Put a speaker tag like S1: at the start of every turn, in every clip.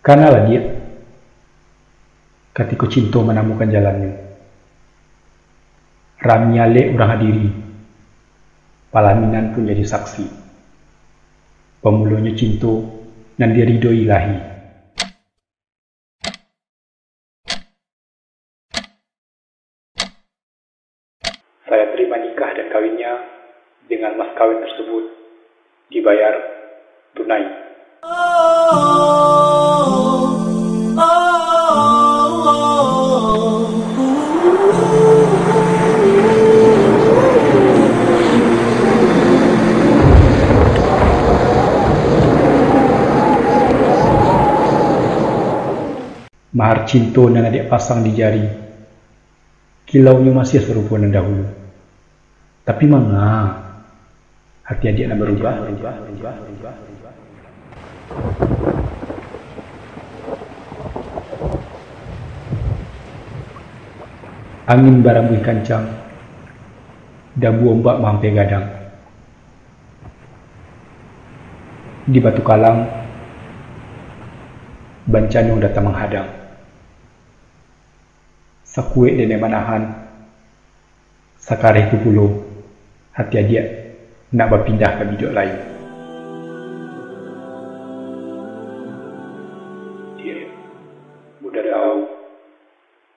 S1: Kanalah dia, ketika cinta menemukan jalannya. Ramiale urang hadiri, palaminan pun jadi saksi. Pemulanya cinta dan dia ridho ilahi. Saya terima nikah dan kawinnya dengan mas kawin tersebut dibayar tunai. Mahar cinta dan adik pasang di jari, kilaunya masih serupa dengan dahulu. Tapi manga, hati adik nak berubah. Angin barambui kancang, dabu ombak mampai gadang. Di batu kalang, bencana datang menghadang. Sakue dene manahan, sakare ku pulo, hati adik nak berpindah ke bidok lain. Dia mudah tahu,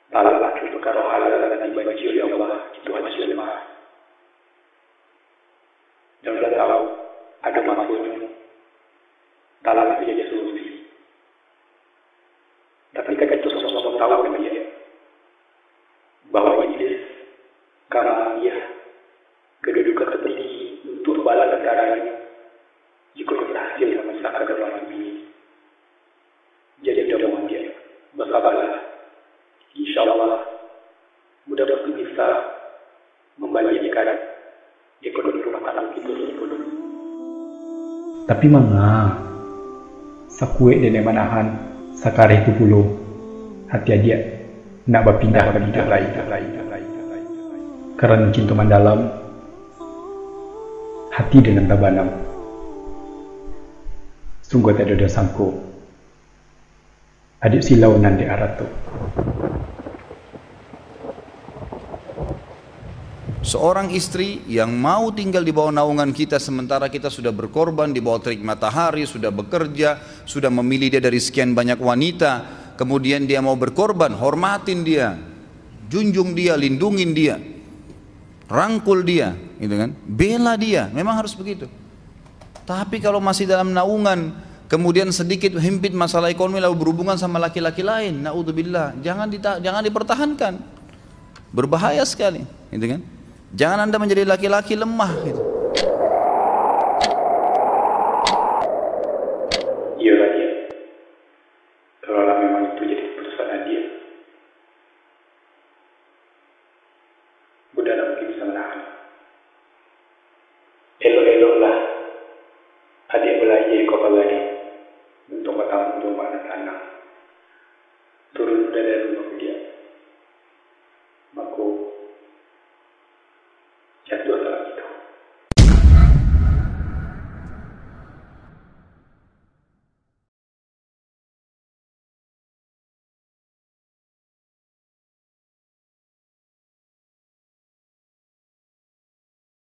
S1: talah laki perkara halal dan dibenci oleh Allah, itu hanya lemah. Dan mudah tahu, ada maksudnya, talah laki jadi solusi. Tapi kakak itu sosok tahu dengan dia bahwa iblis karena dia kedudukan tertinggi untuk bala negaranya jika berhasil memisahkan kedua ini. Jadi doa dia bersabarlah, insya Allah mudah-mudahan bisa membalikkan ekonomi rumah tangga kita sebelum. Tapi manga sakue dene manahan sakare itu pulo hati aja nak berpindah ke bidang lain. Karena cinta mendalam, hati dengan tabanam. Sungguh tak ada sangko. Adik silau nan di arato.
S2: Seorang istri yang mau tinggal di bawah naungan kita sementara kita sudah berkorban di bawah terik matahari, sudah bekerja, sudah memilih dia dari sekian banyak wanita, kemudian dia mau berkorban, hormatin dia, junjung dia, lindungin dia, rangkul dia, gitu kan? Bela dia, memang harus begitu. Tapi kalau masih dalam naungan, kemudian sedikit himpit masalah ekonomi lalu berhubungan sama laki-laki lain, naudzubillah, jangan dipertahankan, berbahaya sekali, gitu kan? Jangan Anda menjadi laki-laki lemah, gitu.
S1: Iyalah dia. Kalau memang itu jadi keputusan dia, Buddha mungkin bisa menahan. Elok-eloklah adik belanja kau balai untuk bertanggung jawab anak-anak. Turun dari rumah dia. Maka jatuh